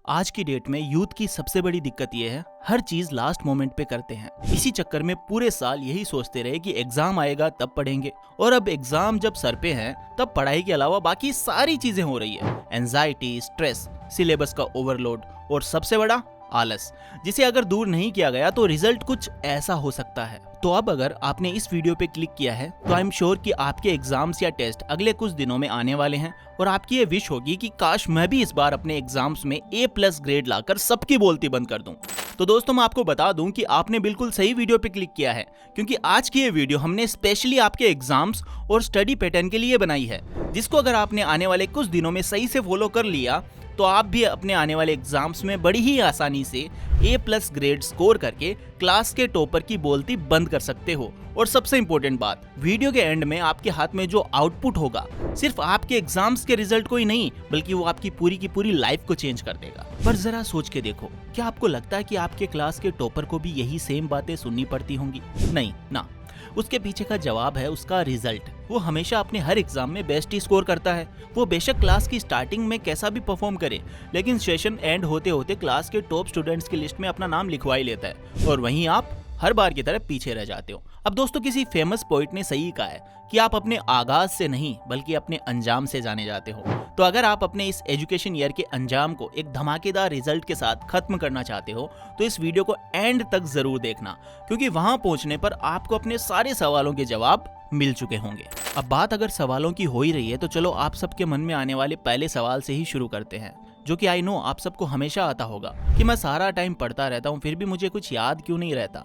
आज की डेट में यूथ की सबसे बड़ी दिक्कत ये है, हर चीज लास्ट मोमेंट पे करते हैं। इसी चक्कर में पूरे साल यही सोचते रहे कि एग्जाम आएगा तब पढ़ेंगे, और अब एग्जाम जब सर पे है तब पढ़ाई के अलावा बाकी सारी चीजें हो रही है। एंजाइटी, स्ट्रेस, सिलेबस का ओवरलोड और सबसे बड़ा आलस, जिसे अगर दूर नहीं किया गया तो रिजल्ट कुछ ऐसा हो सकता है। तो अब अगर आपने इस वीडियो पे क्लिक किया है तो आई एम श्योर कि आपके एग्जाम्स या टेस्ट अगले कुछ दिनों में आने वाले हैं, और आपकी ये विश होगी कि काश मैं भी इस बार अपने एग्जाम्स में A+ ग्रेड लाकर सबकी बोलती बंद कर दूं। तो दोस्तों, मैं आपको बता दूं कि आपने बिल्कुल सही वीडियो पे क्लिक किया है, क्योंकि आज की ये वीडियो हमने स्पेशली आपके एग्जाम्स और स्टडी पैटर्न के लिए बनाई है, जिसको अगर आपने आने वाले कुछ दिनों में सही से फॉलो कर लिया तो आप भी अपने आने वाले एग्जाम्स में बड़ी ही आसानी से A+ ग्रेड स्कोर करके क्लास के टॉपर की बोलती बंद कर सकते हो। और सबसे इम्पोर्टेंट बात, वीडियो के एंड में आपके हाथ में जो आउटपुट होगा सिर्फ आपके एग्जाम्स के रिजल्ट को ही नहीं, बल्कि वो आपकी पूरी की पूरी लाइफ को चेंज कर देगा। पर जरा सोच के देखो, क्या आपको लगता है कि आपके क्लास के टॉपर को भी यही सेम बातें सुननी पड़ती होंगी? नहीं ना। उसके पीछे का जवाब है उसका रिजल्ट। वो हमेशा अपने हर एग्जाम में बेस्ट ही स्कोर करता है। वो बेशक क्लास की स्टार्टिंग में कैसा भी परफॉर्म करे, लेकिन सेशन एंड होते होते क्लास के टॉप स्टूडेंट्स की लिस्ट में अपना नाम लिखवा ही लेता है, और वहीं आप हर बार की तरह पीछे रह जाते हो। अब दोस्तों, किसी फेमस पोइट ने सही कहा है कि आप अपने आगाज से नहीं बल्कि अपने अंजाम से जाने जाते हो। तो अगर आप अपने इस एजुकेशन ईयर के अंजाम को एक धमाकेदार रिजल्ट के साथ खत्म करना चाहते हो तो इस वीडियो को एंड तक जरूर देखना, क्योंकि वहां पहुंचने पर आपको अपने सारे सवालों के जवाब मिल चुके होंगे। अब बात अगर सवालों की हो ही रही है तो चलो आप सबके मन में आने वाले पहले सवाल से ही शुरू करते हैं, जो कि आई नो आप सबको हमेशा आता होगा कि मैं सारा टाइम पढ़ता रहता हूँ फिर भी मुझे कुछ याद क्यों नहीं रहता।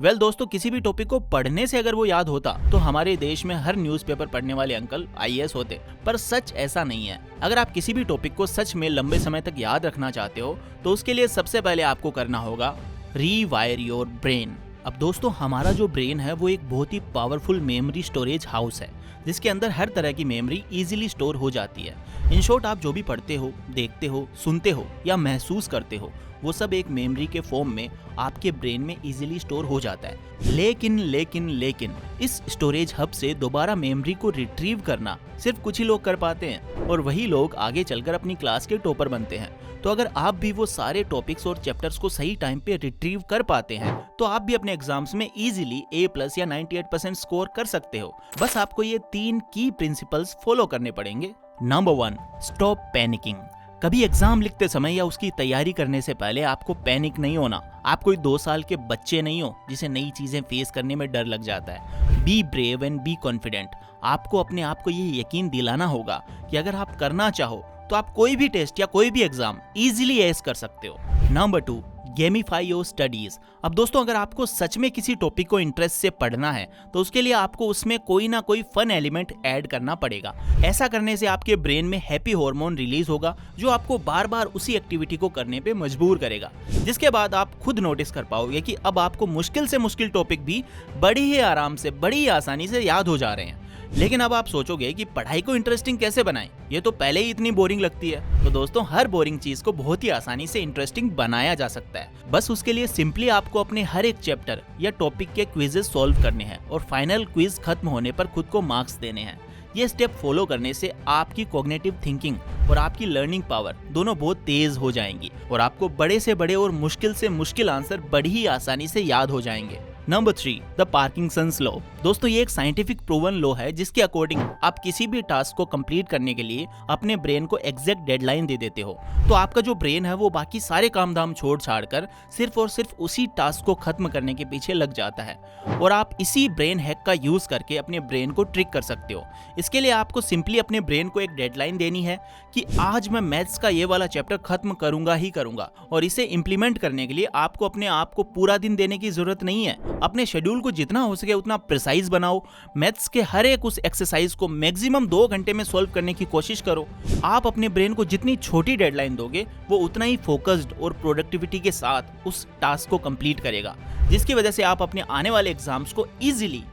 वेल दोस्तों, किसी भी टॉपिक को पढ़ने से अगर वो याद होता तो हमारे देश में हर न्यूज़पेपर पढ़ने वाले अंकल IAS होते, पर सच ऐसा नहीं है। अगर आप किसी भी टॉपिक को सच में लंबे समय तक याद रखना चाहते हो तो उसके लिए सबसे पहले आपको करना होगा रीवायर योर ब्रेन। अब दोस्तों, हमारा जो ब्रेन है वो एक बहुत ही पावरफुल मेमोरी स्टोरेज हाउस है, जिसके अंदर हर तरह की मेमोरी इजीली स्टोर हो जाती है। इन शॉर्ट, आप जो भी पढ़ते हो, देखते हो, सुनते हो या महसूस करते हो, वो सब एक मेमोरी के फॉर्म में आपके ब्रेन में इजीली स्टोर हो जाता है। लेकिन इस स्टोरेज हब से दोबारा मेमोरी को रिट्रीव करना सिर्फ कुछ ही लोग कर पाते हैं, और वही लोग आगे चलकर अपनी क्लास के टॉपर बनते हैं। तो अगर आप भी वो सारे टॉपिक्स और चैप्टर्स को सही टाइम पे रिट्रीव कर पाते हैं तो आप भी अपने एग्जाम्स में इजीली A+ या 98% स्कोर कर सकते हो। बस आपको ये 3 की प्रिंसिपल्स फॉलो करने पड़ेंगे। Number 1, stop panicking. कभी एग्जाम लिखते समय या उसकी तैयारी करने से पहले आपको पैनिक नहीं होना। आप कोई 2 साल के बच्चे नहीं हो जिसे नई चीजें फेस करने में डर लग जाता है। Be brave and be confident. आपको अपने आप को ये यकीन दिलाना होगा कि अगर आप करना चाहो तो आप कोई भी टेस्ट या कोई भी एग्जाम इजीली एस कर सकते हो। Number 2, gamify your studies. अब दोस्तों, अगर आपको सच में किसी टॉपिक को इंटरेस्ट से पढ़ना है तो उसके लिए आपको उसमें कोई ना कोई फन एलिमेंट ऐड करना पड़ेगा। ऐसा करने से आपके ब्रेन में हैप्पी हार्मोन रिलीज होगा, जो आपको बार बार उसी एक्टिविटी को करने पे मजबूर करेगा, जिसके बाद आप खुद नोटिस कर पाओगे कि अब आपको मुश्किल से मुश्किल टॉपिक भी बड़ी ही आराम से, बड़ी ही आसानी से याद हो जा रहे हैं। लेकिन अब आप सोचोगे कि पढ़ाई को इंटरेस्टिंग कैसे बनाएं, ये तो पहले ही इतनी बोरिंग लगती है। तो दोस्तों, हर बोरिंग चीज को बहुत ही आसानी से इंटरेस्टिंग बनाया जा सकता है। बस उसके लिए सिंपली आपको अपने हर एक चैप्टर या टॉपिक के क्विजेस सॉल्व करने हैं, और फाइनल क्विज खत्म होने पर खुद को मार्क्स देने हैं। ये स्टेप फॉलो करने से आपकी कॉग्निटिव थिंकिंग और आपकी लर्निंग पावर दोनों बहुत तेज हो जाएंगी, और आपको बड़े से बड़े और मुश्किल से मुश्किल आंसर बड़ी ही आसानी से याद हो जाएंगे। Number 3, the Parkinson's law. दोस्तों, ये एक साइंटिफिक प्रूवन लॉ है जिसके अकॉर्डिंग आप किसी भी टास्क को कंप्लीट करने के लिए अपने ब्रेन को एग्जैक्ट डेडलाइन दे देते हो, तो आपका जो ब्रेन है वो बाकी सारे काम धाम छोड़ छाड़ कर सिर्फ और सिर्फ उसी टास्क को खत्म करने के पीछे लग जाता है। और आप इसी ब्रेन हैक का यूज करके अपने ब्रेन को ट्रिक कर सकते हो। इसके लिए आपको सिंपली अपने ब्रेन को एक डेडलाइन देनी है कि आज मैं मैथ्स का ये वाला चैप्टर खत्म करूंगा ही करूंगा, और इसे इंप्लीमेंट करने के लिए आपको अपने आप को पूरा दिन देने की जरूरत नहीं है। अपने शेड्यूल को जितना हो सके उतना प्रिसाइज बनाओ। मैथ्स के हर एक उस एक्सरसाइज को मैक्सिमम 2 घंटे में सॉल्व करने की कोशिश करो। आप अपने ब्रेन को जितनी छोटी डेडलाइन दोगे वो उतना ही फोकस्ड और प्रोडक्टिविटी के साथ उस टास्क को कंप्लीट करेगा, जिसकी वजह से आप अपने आने वाले एग्जाम्स को इजीली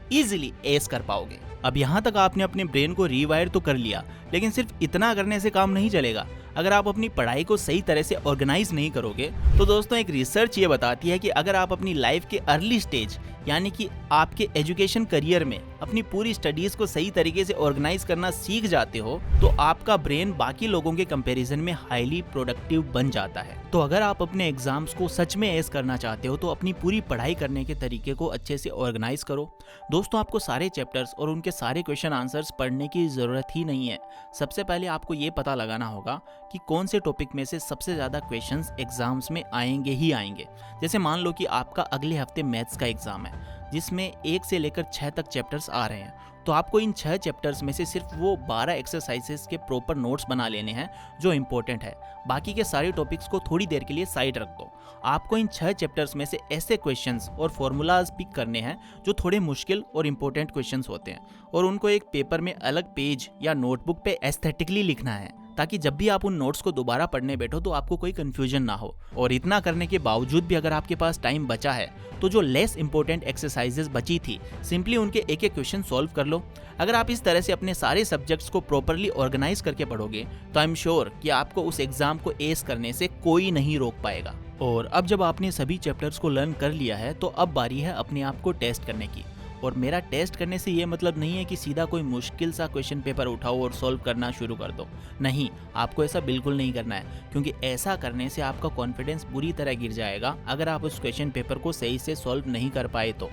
एस कर पाओगे। अब यहाँ तक आपने अपने ब्रेन को रीवायर तो कर लिया, लेकिन सिर्फ इतना करने से काम नहीं चलेगा। अगर आप अपनी पढ़ाई को सही तरह से ऑर्गेनाइज नहीं करोगे तो दोस्तों, एक रिसर्च ये बताती है कि अगर आप अपनी लाइफ के अर्ली स्टेज यानी कि आपके एजुकेशन करियर में अपनी पूरी स्टडीज को सही तरीके से ऑर्गेनाइज करना सीख जाते हो तो आपका ब्रेन बाकी लोगों के कंपैरिजन में हाईली प्रोडक्टिव बन जाता है। तो अगर आप अपने एग्जाम्स को सच में एस करना चाहते हो तो अपनी पूरी पढ़ाई करने के तरीके को अच्छे से ऑर्गेनाइज करो। दोस्तों, आपको सारे चैप्टर्स और उनके सारे क्वेश्चन आंसर्स पढ़ने की जरूरत ही नहीं है। सबसे पहले आपको ये पता लगाना होगा कि कौन से टॉपिक में से सबसे ज्यादा क्वेश्चंस एग्जाम्स में आएंगे ही आएंगे। जैसे मान लो कि आपका अगले हफ्ते मैथ्स का एग्जाम है जिसमें 1 से लेकर 6 तक चैप्टर्स आ रहे हैं, तो आपको इन 6 चैप्टर्स में से सिर्फ वो 12 एक्सरसाइजेस के प्रॉपर नोट्स बना लेने हैं जो इंपॉर्टेंट है। बाकी के सारे टॉपिक्स को थोड़ी देर के लिए साइड रख दो। आपको इन 6 चैप्टर्स में से ऐसे क्वेश्चंस और फॉर्मूलाज पिक करने हैं जो थोड़े मुश्किल और इंपॉर्टेंट क्वेश्चंस होते हैं और उनको एक पेपर में अलग पेज या नोटबुक पे एस्थेटिकली लिखना है ताकि जब भी आप उन नोट्स को दोबारा पढ़ने बैठो तो आपको कोई कंफ्यूजन ना हो। और इतना करने के बावजूद भी अगर आपके पास टाइम बचा है तो जो लेस इंपॉर्टेंट एक्सरसाइजेस बची थी सिंपली उनके एक एक क्वेश्चन सॉल्व कर लो। अगर आप इस तरह से अपने सारे सब्जेक्ट्स को प्रॉपरली ऑर्गेनाइज करके पढ़ोगे तो आई एम श्योर कि आपको उस एग्जाम को एस करने से कोई नहीं रोक पाएगा। और अब जब आपने सभी चैप्टर्स को लर्न कर लिया है तो अब बारी है अपने आप को टेस्ट करने की। और मेरा टेस्ट करने से ये मतलब नहीं है कि सीधा कोई मुश्किल सा क्वेश्चन पेपर उठाओ और सॉल्व करना शुरू कर दो। नहीं, आपको ऐसा बिल्कुल नहीं करना है, क्योंकि ऐसा करने से आपका कॉन्फिडेंस बुरी तरह गिर जाएगा अगर आप उस क्वेश्चन पेपर को सही से सॉल्व नहीं कर पाए तो।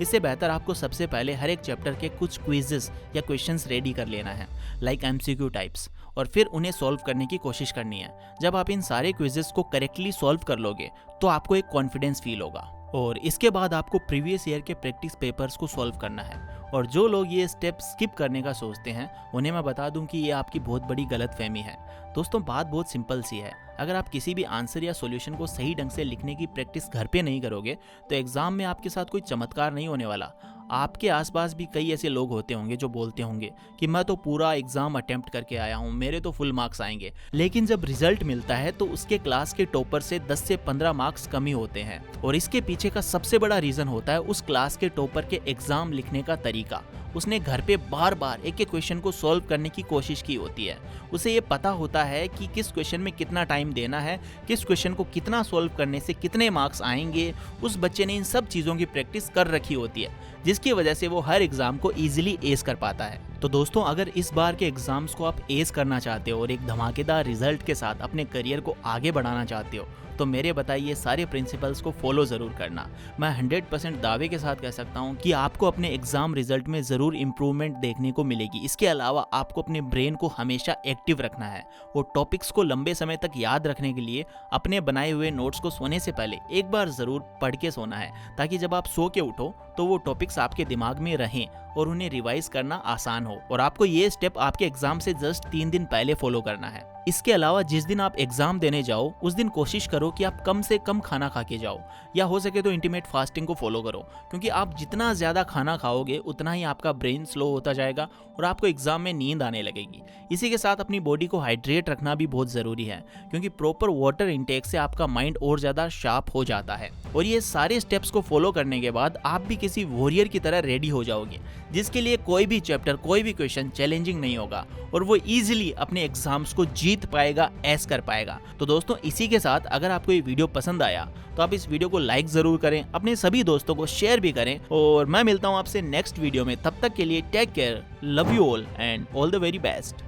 इससे बेहतर आपको सबसे पहले हर एक चैप्टर के कुछ क्विजेस या क्वेश्चंस रेडी कर लेना है, लाइक MCQ टाइप्स, और फिर उन्हें सॉल्व करने की कोशिश करनी है। जब आप इन सारे क्विजेस को करेक्टली सॉल्व कर लोगे तो आपको एक कॉन्फिडेंस फील होगा। और इसके बाद आपको प्रीवियस ईयर के प्रैक्टिस पेपर्स को सॉल्व करना है। और जो लोग ये स्टेप स्किप करने का सोचते हैं उन्हें मैं बता दूं कि ये आपकी बहुत बड़ी गलतफहमी है। दोस्तों, बात बहुत सिंपल सी है। अगर आप किसी भी आंसर या सॉल्यूशन को सही ढंग से लिखने की प्रैक्टिस घर पे नहीं करोगे तो एग्जाम में आपके साथ कोई चमत्कार नहीं होने वाला। आपके आसपास भी कई ऐसे लोग होते होंगे जो बोलते होंगे कि मैं तो पूरा एग्जाम अटेम्प्ट करके आया हूँ, मेरे तो फुल मार्क्स आएंगे, लेकिन जब रिजल्ट मिलता है तो उसके क्लास के टॉपर से 10 से 15 मार्क्स कम ही होते हैं। और इसके पीछे का सबसे बड़ा रीजन होता है उस क्लास के टॉपर के एग्जाम लिखने का तरीका। उसने घर पे बार बार एक एक क्वेश्चन को सॉल्व करने की कोशिश की होती है। उसे ये पता होता है कि किस क्वेश्चन में कितना टाइम देना है, किस क्वेश्चन को कितना सॉल्व करने से कितने मार्क्स आएंगे। उस बच्चे ने इन सब चीज़ों की प्रैक्टिस कर रखी होती है, जिसकी वजह से वो हर एग्जाम को ईजिली एस कर पाता है। तो दोस्तों, अगर इस बार के एग्जाम्स को आप एस करना चाहते हो और एक धमाकेदार रिजल्ट के साथ अपने करियर को आगे बढ़ाना चाहते हो तो मेरे बताइए सारे प्रिंसिपल्स को फॉलो जरूर करना। मैं 100% दावे के साथ कह सकता हूं कि आपको अपने एग्जाम रिजल्ट में जरूर इंप्रूवमेंट देखने को मिलेगी। इसके अलावा आपको अपने ब्रेन को हमेशा एक्टिव रखना है और टॉपिक्स को लंबे समय तक याद रखने के लिए अपने बनाए हुए नोट्स को सोने से पहले एक बार जरूर पढ़ के सोना है, ताकि जब आप सो के उठो तो वो टॉपिक्स आपके दिमाग में रहें और उन्हें रिवाइज करना आसान हो। और आपको ये स्टेप आपके एग्जाम से जस्ट 3 दिन पहले फॉलो करना है। इसके अलावा जिस दिन आप एग्जाम देने जाओ उस दिन कोशिश करो कि आप कम से कम खाना खा के जाओ, या हो सके तो इंटीमेट फास्टिंग को फॉलो करो, क्योंकि आप जितना ज्यादा खाना खाओगे उतना ही आपका ब्रेन स्लो होता जाएगा और आपको एग्जाम में नींद आने लगेगी। इसी के साथ अपनी बॉडी को हाइड्रेट रखना भी बहुत जरूरी है, क्योंकि प्रॉपर वाटर इंटेक से आपका माइंड और ज्यादा शार्प हो जाता है। और ये सारे स्टेप्स को फॉलो करने के बाद आप भी किसी वॉरियर की तरह रेडी हो जाओगे, जिसके लिए कोई भी चैप्टर, कोई भी क्वेश्चन चैलेंजिंग नहीं होगा और वो इजीली अपने एग्जाम्स को जीत पाएगा, एस कर पाएगा। तो दोस्तों, इसी के साथ अगर आपको ये वीडियो पसंद आया तो आप इस वीडियो को लाइक जरूर करें, अपने सभी दोस्तों को शेयर भी करें, और मैं मिलता हूं आपसे नेक्स्ट वीडियो में। तब तक के लिए take care, love you all and all the very best.